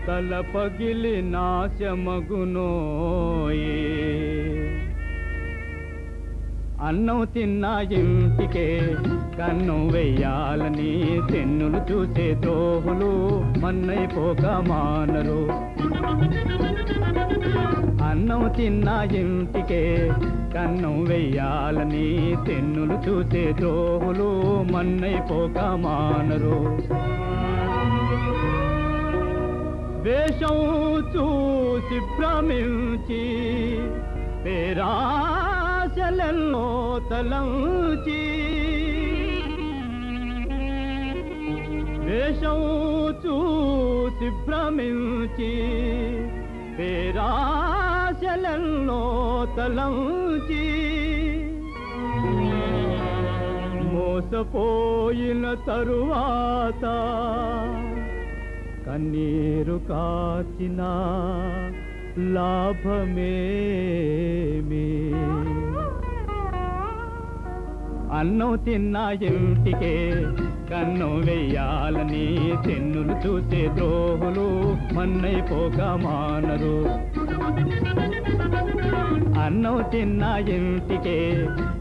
తల పగిలి నాశమగునోయే. అన్నం తిన్న ఇంటికే కన్నం వెయ్యాలని తెన్నులు చూసే ద్రోహులు మన్నైపోక మానరు. అన్నం తిన్న ఇంటికే కన్నం వెయ్యాలని తెన్నులు చూసే ద్రోహులు మన్నైపోక మానరు. వేషం చూసి భ్రమించి పేరాశలెన్నో తలంచి. వేషం చూసి భ్రమించి పేరాశలెన్నో తలంచి. మోసపోయిన తరువాత కన్నీరు కాచిన లాభమేమి. అన్నం తిన్న ఇంటికే కన్నం వెయ్యాలని తెన్నులు చూసే ద్రోహులు మన్నైపోక మానరు. అన్నం తిన్న ఇంటికే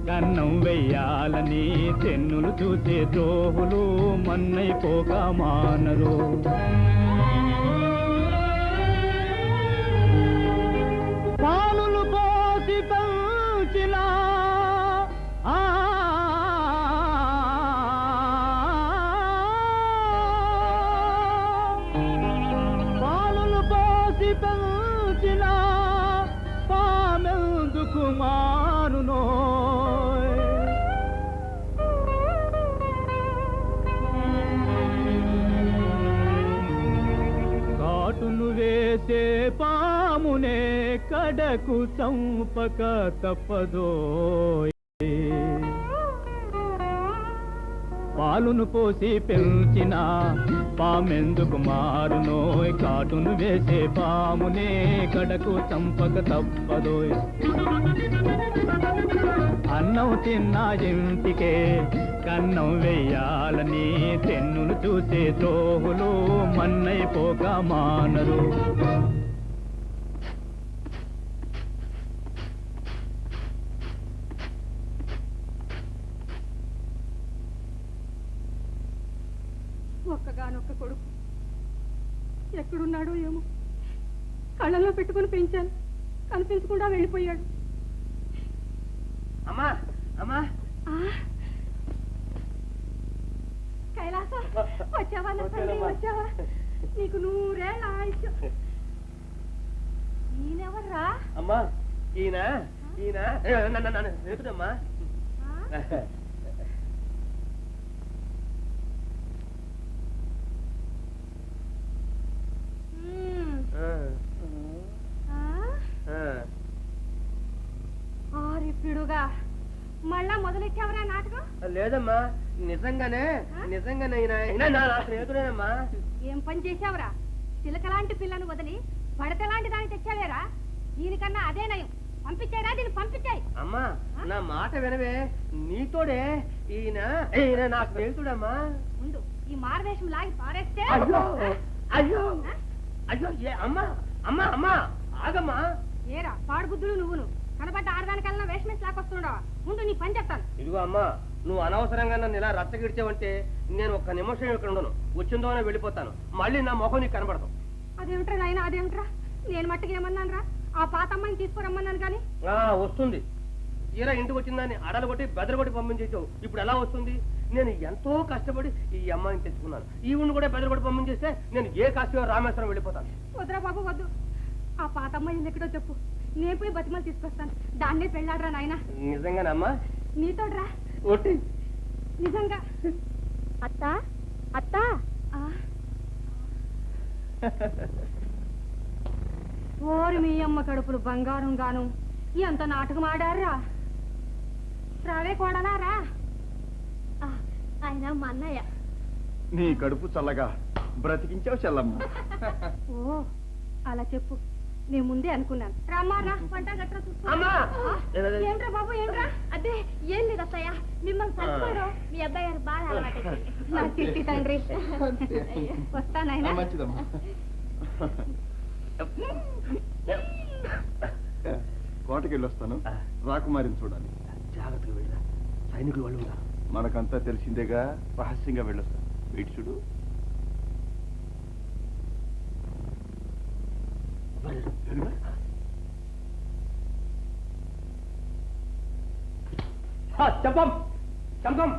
కన్నం వెయ్యాలని తెన్నులు చూసే ద్రోహులు మన్నైపోక మానరు. పాలులు పోసి పెంచిన పాలులు పోసి పెంచిన పామెందుకు మారునో. కాటును వేసే పామునే కడకు చంపక తప్పదోయ్. పాలును పోసి పెంచిన పామెందుకు మారునోయ్. కాటును వేసే పామునే కడకు చంపక తప్పదోయ్. అన్నం తిన్న ఇంటికే కన్నం వెయ్యాలని తెన్నులు చూసే ద్రోహులు మన్నైపోక మానరు. ఒక్కగానొక్క కొడుకు ఎక్కడున్నాడో ఏమో. కళ్ళల్లో పెట్టుకుని పెంచాను, కనిపించకుండా వెళ్ళిపోయాడు. అమ్మా అమ్మా కైలాస, వచ్చావా నా తల్లి, వచ్చావా? నీకు 100 ఏళ్ళ ఆయుష్. ఈయనెవర్రా? అమ్మా ఈయన ఈయన నన్ను ఆరిపిడుగా మళ్ళా మొదలెట్టావరా నాటకం? లేదమ్మా, నిజంగానే ఈయన నా స్నేహితుడేనమ్మా. ఏం పని చేశావురా? చిలకలాంటి పిల్లను వదిలి పడతలాంటి దాన్ని తెచ్చావేరా? దీనికన్నా అదే నయం. పంపించారా? దీన్ని పంపించాయి. అమ్మా నా మాట వినవే, నీతోడే ఈయన నా స్నేహితుడమ్మా. ముందు ఈ మారవేషం లాగి పారేస్తే. అయ్యో అయ్యో అయ్యో అమ్మా అమ్మా అమ్మా ఆగమ్మా. ఏరా పాడుబుద్ధులు నువ్వును కనబడ్డ ఆడదానికల్లా వేషమేసి లాకొస్తుండవా? ముందు నీ పని చెప్తాను. ఇదిగో అమ్మా, నువ్వు అనవసరంగా నన్ను ఇలా రచ్చగిడిచావంటే నేను ఒక్క నిమిషం ఇక్కడ ఉండను. వచ్చిందోనే వెళ్ళిపోతాను. మళ్ళీ నా మొహం నీకు కనబడదు. అదేమిట్రా నాయన, అదేమిట్రా? నేను మట్టుకు ఏమన్నాను రా? ఆ పాత అమ్మాయిని తీసుకురమ్మన్నాను కానీ. వస్తుంది. తీరా ఇంటికి వచ్చిందాన్ని అడలు కొట్టి బెదరు కొట్టి పంపించేసావు. ఇప్పుడు ఎలా వస్తుంది? నేను ఎంతో కష్టపడి ఈ అమ్మాయిని తెచ్చుకున్నాను. ఈ ఉండి కూడా బెదరు కొట్టి పంపించేస్తే నేను ఏ కాశీలో రామేశ్వరం వెళ్ళిపోతాను. వద్దురా బాబు వద్దు. ఆ పాత అమ్మాయి ఎక్కడో చెప్పు, నేను పోయి బతిమలు తీసుకొస్తాను. దాన్నే పెళ్ళాడరా నాయన. నిజంగానమ్మా? నీతోడ్రా. ఒట్టి నిజంగా. అత్త అత్త ఓరి మీ అమ్మ కడుపులు బంగారం గాను ఎంత నాటకం ఆడారా? రావే కోడలా రా. ఆయన మా అన్నయ్య. నీ కడుపు చల్లగా బ్రతికించావు చెల్లమ్మ. ఓ అలా చెప్పు, నేను ముందే అనుకున్నాను. రమ్మారా వంట గట్రా చూసుకో. ఏంట్రా బాబు ఏంట్రా? అదే ఏం లేదు అత్తయ్య, మిమ్మల్ని చచ్చిపోయారు మీ అబ్బాయి గారు బాగా అలవాటు. నా చిట్టి తండ్రి. వస్తానైనా. కోటకి వెళ్ళొస్తాను, రాకుమారిని చూడాలి. జాగ్రత్తగా వెళ్ళరా, సైనికులు వాళ్ళు ఉన్నారు. మనకంతా తెలిసిందేగా, రహస్యంగా వెళ్ళొస్తాను. వీటి చూడు. చంపం చంపం.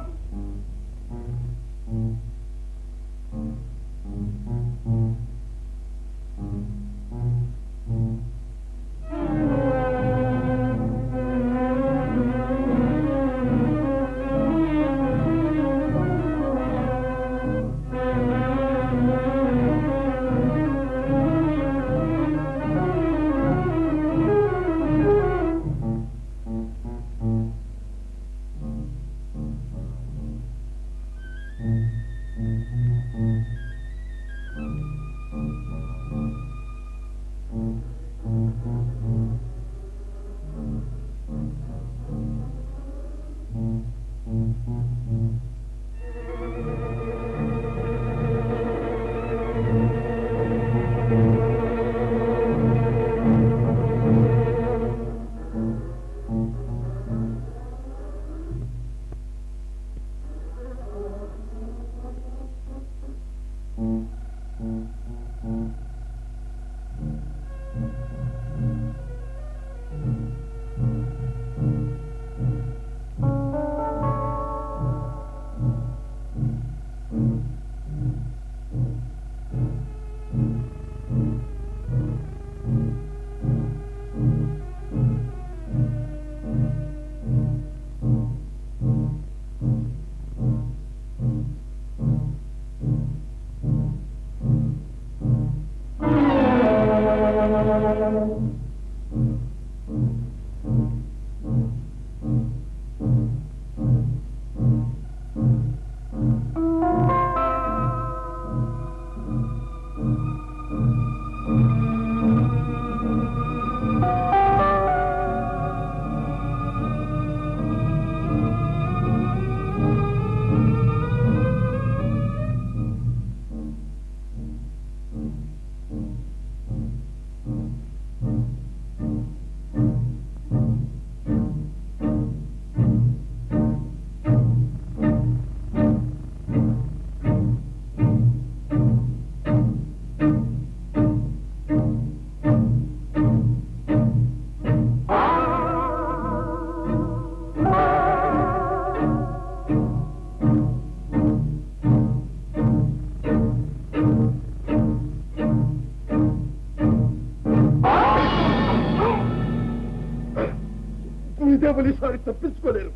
ఈసారి తప్పించుకోలేరు.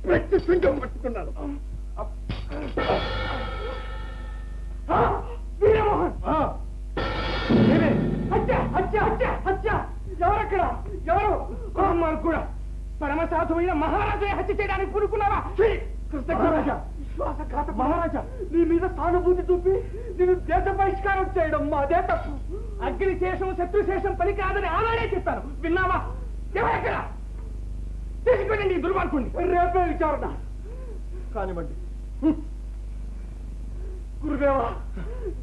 ప్రతి సింగం పట్టుకున్నాను. ఎవరక్కడ? ఎవరు? కూడా పరమసాధువైన మహారాజే హత్య చేయడానికి పూనుకున్నావా? కృష్ణరాజా, విశ్వాసఘాత మహారాజా, నీ మీద సానుభూతి చూపి నేను దేశ బహిష్కారం చేయడం మాదే తప్పు. అగ్ని శేషం శత్రుశేషం పని కాదని ఆనాడే చెప్పాను, విన్నావా? ఎవరెక్కడ? తీసుకుని దుర్మార్గుణ్ణి రేపే విచారణ కానివ్వండి. గురుదేవా,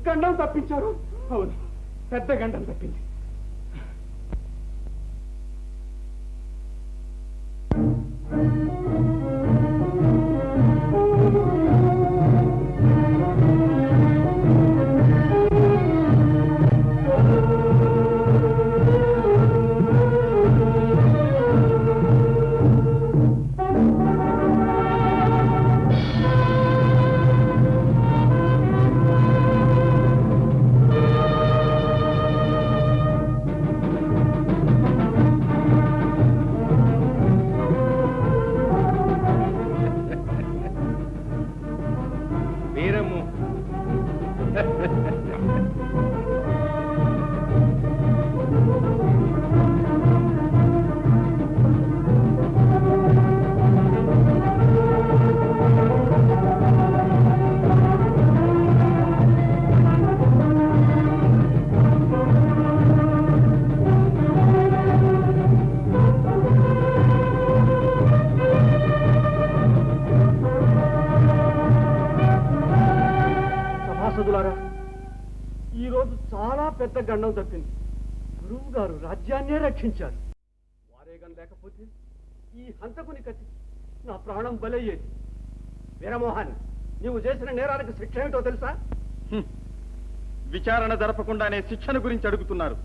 గండం తప్పించారు. అవును, పెద్ద గండం తప్పింది. పెద్ద గండం తప్పింది. గురువు గారు రాజ్యాన్నే రక్షించారు. వారేగం లేకపోతే ఈ హంతకుని కత్తి నా ప్రాణం బలయ్యేది. వీరమోహన్, నీవు చేసిన నేరానికి శిక్ష ఏమిటో తెలుసా? విచారణ జరపకుండానే శిక్షణ గురించి అడుగుతున్నారు.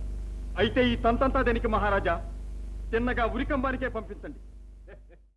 అయితే ఈ తంతంతా దేనికి మహారాజా? తిన్నగా ఉరికంబానికే పంపించండి.